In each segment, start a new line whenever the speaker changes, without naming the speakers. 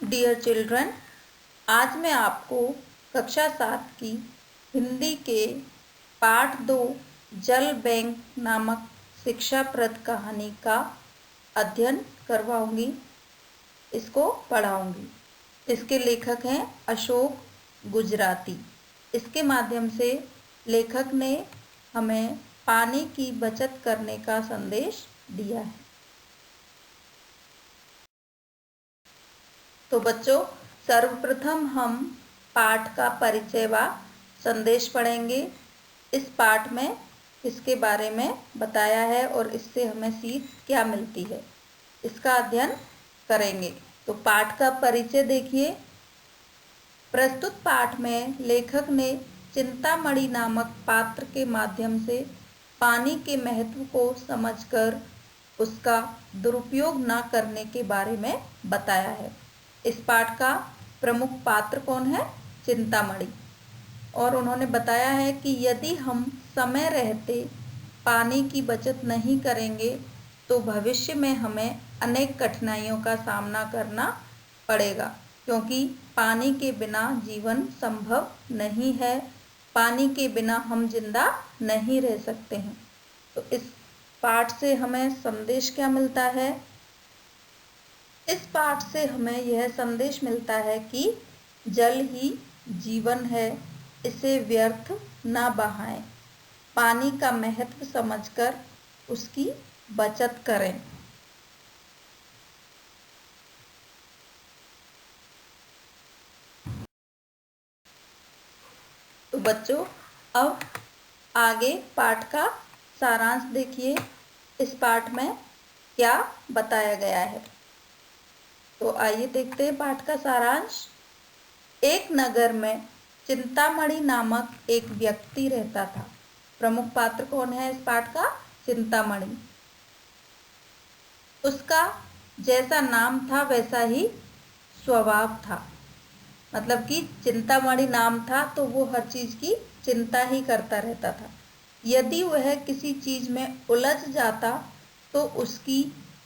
Dear children, आज मैं आपको कक्षा 7 की हिंदी के पाठ 2 जल बैंक नामक शिक्षाप्रद कहानी का अध्ययन करवाऊंगी। इसको पढ़ाऊंगी। इसके लेखक हैं अशोक गुजराती। इसके माध्यम से लेखक ने हमें पानी की बचत करने का संदेश दिया है। तो बच्चों, सर्वप्रथम हम पाठ का परिचय व संदेश पढ़ेंगे। इस पाठ में इसके बारे में बताया है और इससे हमें सीख क्या मिलती है, इसका अध्ययन करेंगे। तो पाठ का परिचय देखिए। प्रस्तुत पाठ में लेखक ने चिंतामणि नामक पात्र के माध्यम से पानी के महत्व को समझकर उसका दुरुपयोग न करने के बारे में बताया है। इस पाठ का प्रमुख पात्र कौन है? चिंतामणि। और उन्होंने बताया है कि यदि हम समय रहते पानी की बचत नहीं करेंगे तो भविष्य में हमें अनेक कठिनाइयों का सामना करना पड़ेगा, क्योंकि पानी के बिना जीवन संभव नहीं है। पानी के बिना हम जिंदा नहीं रह सकते हैं। तो इस पाठ से हमें संदेश क्या मिलता है? इस पाठ से हमें यह संदेश मिलता है कि जल ही जीवन है, इसे व्यर्थ ना बहाएं। पानी का महत्व समझकर उसकी बचत करें। तो बच्चों, अब आगे पाठ का सारांश देखिए। इस पाठ में क्या बताया गया है, तो आइए देखते हैं पाठ का सारांश। एक नगर में चिंतामणि नामक एक व्यक्ति रहता था। प्रमुख पात्र कौन है इस पाठ का? चिंतामणि। उसका जैसा नाम था वैसा ही स्वभाव था। मतलब कि चिंतामणि नाम था तो वो हर चीज की चिंता ही करता रहता था। यदि वह किसी चीज में उलझ जाता तो उसकी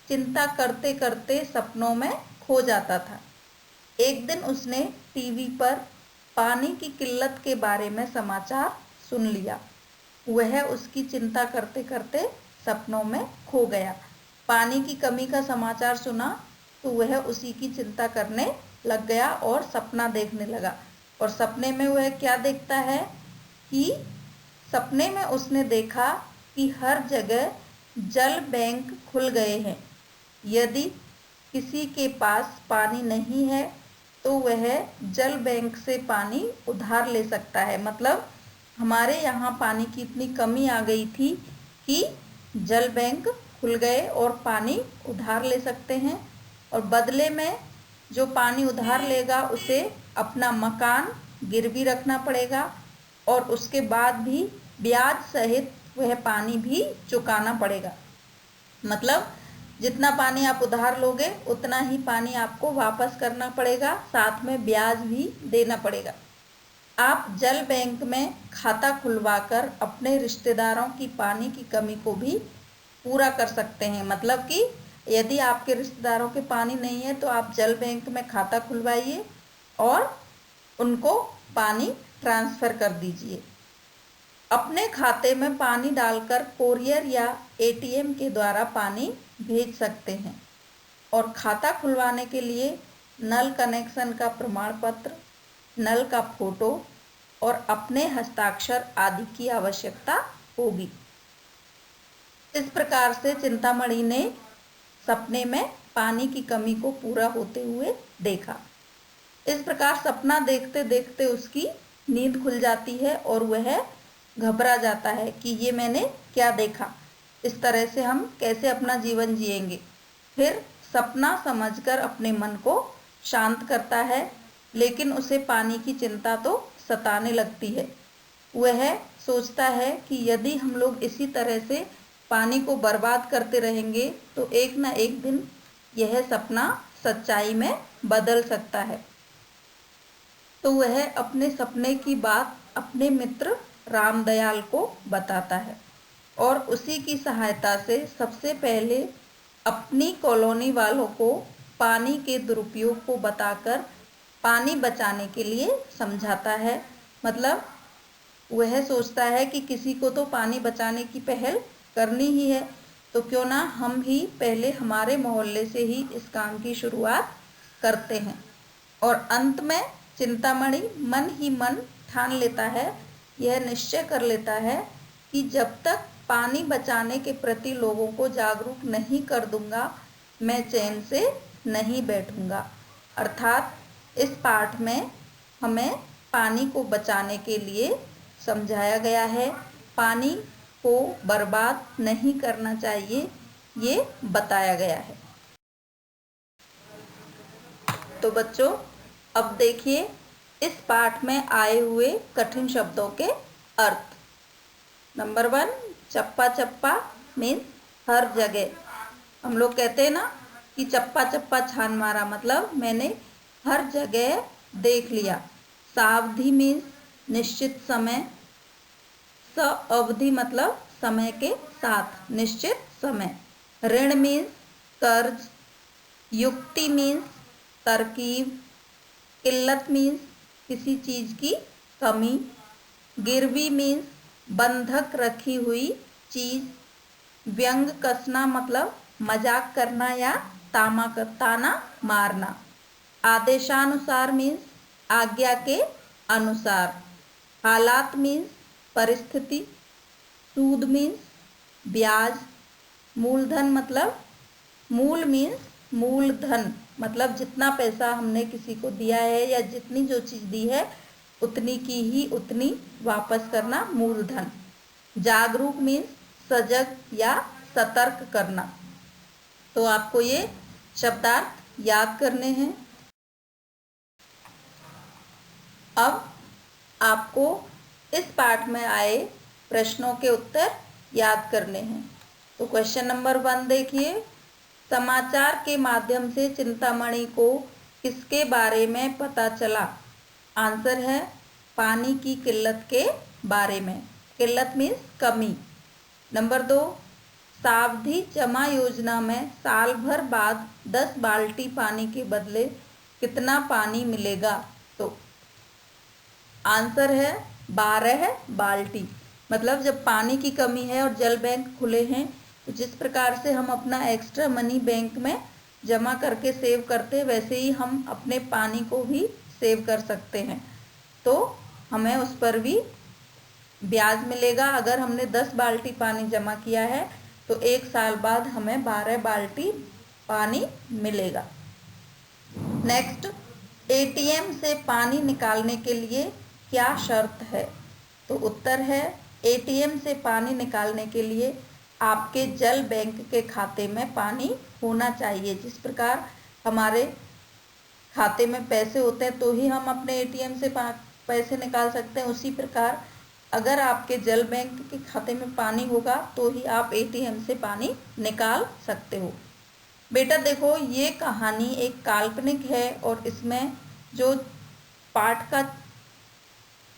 चिंता करते करते सपनों में खो जाता था। एक दिन उसने टीवी पर पानी की किल्लत के बारे में समाचार सुन लिया। वह उसकी चिंता करते करते सपनों में खो गया। पानी की कमी का समाचार सुना तो वह उसी की चिंता करने लग गया और सपना देखने लगा। और सपने में वह क्या देखता है कि सपने में उसने देखा कि हर जगह जल बैंक खुल गए हैं। यदि किसी के पास पानी नहीं है तो वह जल बैंक से पानी उधार ले सकता है। मतलब हमारे यहाँ पानी की इतनी कमी आ गई थी कि जल बैंक खुल गए और पानी उधार ले सकते हैं। और बदले में जो पानी उधार लेगा उसे अपना मकान गिरवी रखना पड़ेगा और उसके बाद भी ब्याज सहित वह पानी भी चुकाना पड़ेगा। मतलब जितना पानी आप उधार लोगे उतना ही पानी आपको वापस करना पड़ेगा, साथ में ब्याज भी देना पड़ेगा। आप जल बैंक में खाता खुलवाकर अपने रिश्तेदारों की पानी की कमी को भी पूरा कर सकते हैं। मतलब कि यदि आपके रिश्तेदारों के पानी नहीं है तो आप जल बैंक में खाता खुलवाइए और उनको पानी ट्रांसफ़र कर दीजिए। अपने खाते में पानी डालकर कोरियर या एटीएम के द्वारा पानी भेज सकते हैं। और खाता खुलवाने के लिए नल कनेक्शन का प्रमाण पत्र, नल का फोटो और अपने हस्ताक्षर आदि की आवश्यकता होगी। इस प्रकार से चिंतामणि ने सपने में पानी की कमी को पूरा होते हुए देखा। इस प्रकार सपना देखते देखते उसकी नींद खुल जाती है और वह घबरा जाता है कि ये मैंने क्या देखा, इस तरह से हम कैसे अपना जीवन जिएंगे। फिर सपना समझकर अपने मन को शांत करता है, लेकिन उसे पानी की चिंता तो सताने लगती है। वह सोचता है कि यदि हम लोग इसी तरह से पानी को बर्बाद करते रहेंगे तो एक न एक दिन यह सपना सच्चाई में बदल सकता है। तो वह अपने सपने की बात अपने मित्र रामदयाल को बताता है और उसी की सहायता से सबसे पहले अपनी कॉलोनी वालों को पानी के दुरुपयोग को बताकर पानी बचाने के लिए समझाता है। मतलब वह सोचता है कि किसी को तो पानी बचाने की पहल करनी ही है, तो क्यों ना हम ही पहले हमारे मोहल्ले से ही इस काम की शुरुआत करते हैं। और अंत में चिंतामणि मन ही मन ठान लेता है, यह निश्चय कर लेता है कि जब तक पानी बचाने के प्रति लोगों को जागरूक नहीं कर दूंगा, मैं चैन से नहीं बैठूंगा। अर्थात इस पाठ में हमें पानी को बचाने के लिए समझाया गया है, पानी को बर्बाद नहीं करना चाहिए, ये बताया गया है। तो बच्चों, अब देखिए इस पाठ में आए हुए कठिन शब्दों के अर्थ। नंबर 1, चप्पा चप्पा मीन्स हर जगह। हम लोग कहते हैं ना कि चप्पा चप्पा छान मारा, मतलब मैंने हर जगह देख लिया। सावधि मीन्स निश्चित समय। अवधि मतलब समय के साथ, निश्चित समय। ऋण मीन्स कर्ज। युक्ति मीन्स तरकीब। किल्लत मीन्स किसी चीज की कमी। गिरवी मीन्स बंधक रखी हुई चीज। व्यंग कसना मतलब मजाक करना या ताना मारना। आदेशानुसार मीन्स आज्ञा के अनुसार। हालात मीन्स परिस्थिति। सूद मीन्स ब्याज। मूलधन मतलब मूल मीन्स मूलधन मतलब जितना पैसा हमने किसी को दिया है या जितनी जो चीज़ दी है उतनी की ही उतनी वापस करना, मूलधन। जागरूक मीन्स सजग या सतर्क करना। तो आपको ये शब्दार्थ याद करने हैं। अब आपको इस पाठ में आए प्रश्नों के उत्तर याद करने हैं। तो क्वेश्चन नंबर 1 देखिए, समाचार के माध्यम से चिंतामणि को किसके बारे में पता चला? आंसर है पानी की किल्लत के बारे में। किल्लत मीन्स कमी। नंबर 2, सावधि जमा योजना में साल भर बाद 10 बाल्टी पानी के बदले कितना पानी मिलेगा? तो आंसर है 12 बाल्टी। मतलब जब पानी की कमी है और जल बैंक खुले हैं, तो जिस प्रकार से हम अपना एक्स्ट्रा मनी बैंक में जमा करके सेव करते हैं, वैसे ही हम अपने पानी को भी सेव कर सकते हैं। तो हमें उस पर भी ब्याज मिलेगा। अगर हमने 10 बाल्टी पानी जमा किया है तो 1 साल बाद हमें 12 बाल्टी पानी मिलेगा। नेक्स्ट, एटीएम से पानी निकालने के लिए क्या शर्त है? तो उत्तर है एटीएम से पानी निकालने के लिए आपके जल बैंक के खाते में पानी होना चाहिए। जिस प्रकार हमारे खाते में पैसे होते हैं तो ही हम अपने एटीएम से पैसे निकाल सकते हैं, उसी प्रकार अगर आपके जल बैंक के खाते में पानी होगा तो ही आप एटीएम से पानी निकाल सकते हो। बेटा देखो, ये कहानी एक काल्पनिक है और इसमें जो पाठ का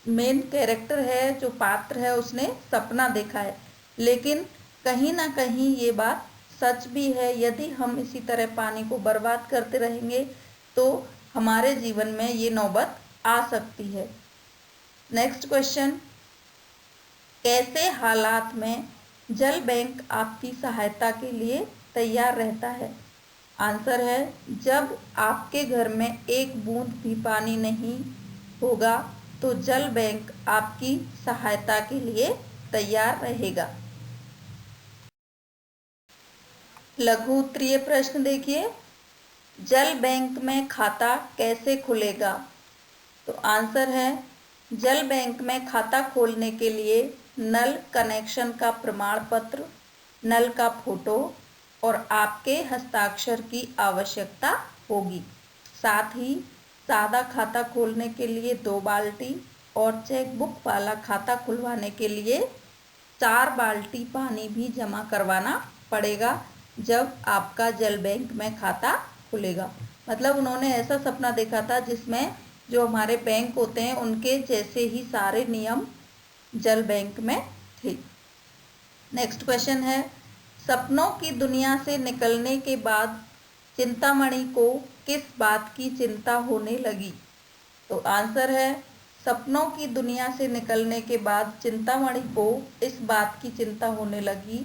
मेन कैरेक्टर है, जो पात्र है, उसने सपना देखा है, लेकिन कहीं ना कहीं ये बात सच भी है। यदि हम इसी तरह पानी को बर्बाद करते रहेंगे तो हमारे जीवन में ये नौबत आ सकती है। नेक्स्ट क्वेश्चन, कैसे हालात में जल बैंक आपकी सहायता के लिए तैयार रहता है? आंसर है जब आपके घर में एक बूंद भी पानी नहीं होगा तो जल बैंक आपकी सहायता के लिए तैयार रहेगा। लघु उत्तरीय प्रश्न देखिए, जल बैंक में खाता कैसे खुलेगा? तो आंसर है जल बैंक में खाता खोलने के लिए नल कनेक्शन का प्रमाण पत्र, नल का फोटो और आपके हस्ताक्षर की आवश्यकता होगी। साथ ही सादा खाता खोलने के लिए 2 बाल्टी और चेकबुक वाला खाता खुलवाने के लिए 4 बाल्टी पानी भी जमा करवाना पड़ेगा जब आपका जल बैंक में खाता खुलेगा। मतलब उन्होंने ऐसा सपना देखा था जिसमें जो हमारे बैंक होते हैं उनके जैसे ही सारे नियम जल बैंक में थे। नेक्स्ट क्वेश्चन है, सपनों की दुनिया से निकलने के बाद चिंतामणि को किस बात की चिंता होने लगी? तो आंसर है, सपनों की दुनिया से निकलने के बाद चिंतामणि को इस बात की चिंता होने लगी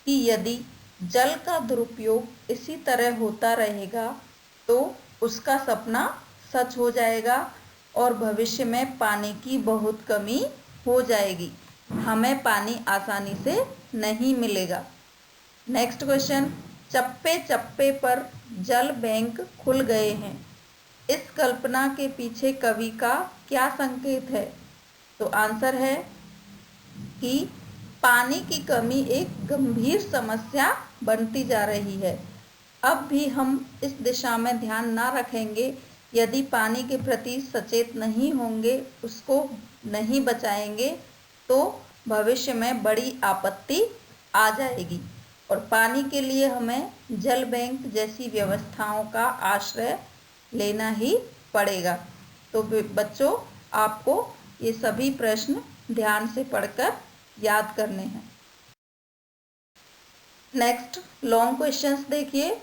कि यदि जल का दुरुपयोग इसी तरह होता रहेगा तो उसका सपना सच हो जाएगा और भविष्य में पानी की बहुत कमी हो जाएगी, हमें पानी आसानी से नहीं मिलेगा। नेक्स्ट क्वेश्चन, चप्पे चप्पे पर जल बैंक खुल गए हैं, इस कल्पना के पीछे कवि का क्या संकेत है? तो आंसर है कि पानी की कमी एक गंभीर समस्या बनती जा रही है। अब भी हम इस दिशा में ध्यान ना रखेंगे, यदि पानी के प्रति सचेत नहीं होंगे, उसको नहीं बचाएंगे तो भविष्य में बड़ी आपत्ति आ जाएगी और पानी के लिए हमें जल बैंक जैसी व्यवस्थाओं का आश्रय लेना ही पड़ेगा। तो बच्चों, आपको ये सभी प्रश्न ध्यान से पढ़कर याद करने हैं। नेक्स्ट लॉन्ग क्वेश्चंस देखिए।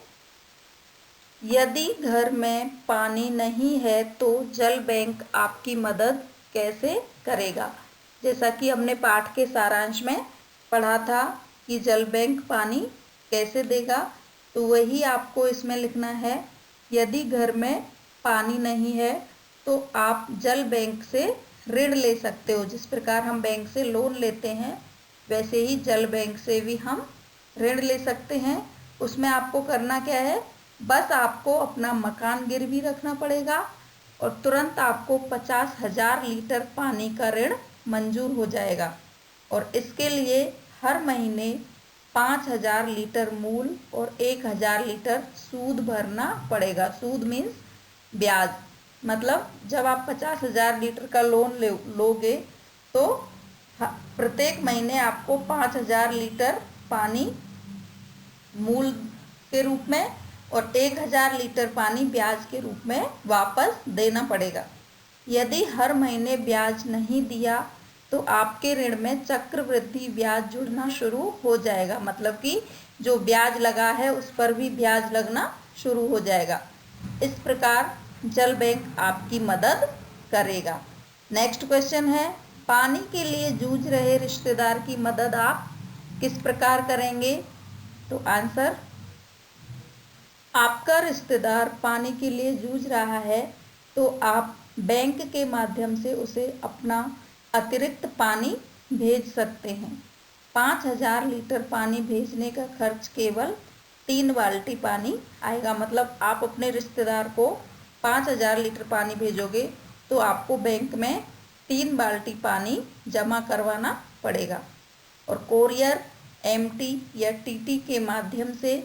यदि घर में पानी नहीं है तो जल बैंक आपकी मदद कैसे करेगा? जैसा कि हमने पाठ के सारांश में पढ़ा था कि जल बैंक पानी कैसे देगा, तो वही आपको इसमें लिखना है। यदि घर में पानी नहीं है तो आप जल बैंक से ऋण ले सकते हो। जिस प्रकार हम बैंक से लोन लेते हैं, वैसे ही जल बैंक से भी हम ऋण ले सकते हैं। उसमें आपको करना क्या है, बस आपको अपना मकान गिरवी रखना पड़ेगा और तुरंत आपको 50,000 लीटर पानी का ऋण मंजूर हो जाएगा और इसके लिए हर महीने 5,000 लीटर मूल और 1,000 लीटर सूद भरना पड़ेगा। सूद मीन्स ब्याज। मतलब जब आप 50,000 लीटर का लोन लोगे तो प्रत्येक महीने आपको 5,000 लीटर पानी मूल के रूप में और 1,000 लीटर पानी ब्याज के रूप में वापस देना पड़ेगा। यदि हर महीने ब्याज नहीं दिया तो आपके ऋण में चक्रवृद्धि ब्याज जुड़ना शुरू हो जाएगा। मतलब कि जो ब्याज लगा है उस पर भी ब्याज लगना शुरू हो जाएगा। इस प्रकार जल बैंक आपकी मदद करेगा। नेक्स्ट क्वेश्चन है, पानी के लिए जूझ रहे रिश्तेदार की मदद आप किस प्रकार करेंगे? तो आंसर, आपका रिश्तेदार पानी के लिए जूझ रहा है तो आप बैंक के माध्यम से उसे अपना अतिरिक्त पानी भेज सकते हैं। 5,000 लीटर पानी भेजने का खर्च केवल 3 बाल्टी पानी आएगा। मतलब आप अपने रिश्तेदार को 5,000 लीटर पानी भेजोगे तो आपको बैंक में 3 बाल्टी पानी जमा करवाना पड़ेगा और कोरियर, एमटी या टीटी के माध्यम से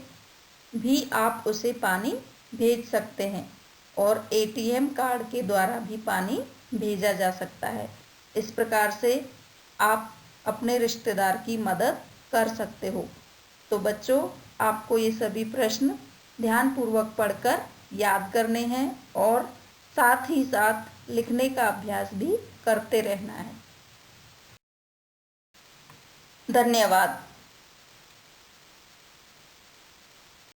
भी आप उसे पानी भेज सकते हैं और एटीएम कार्ड के द्वारा भी पानी भेजा जा सकता है। इस प्रकार से आप अपने रिश्तेदार की मदद कर सकते हो। तो बच्चों, आपको ये सभी प्रश्न ध्यानपूर्वक पढ़कर याद करने हैं और साथ ही साथ लिखने का अभ्यास भी करते रहना है। धन्यवाद।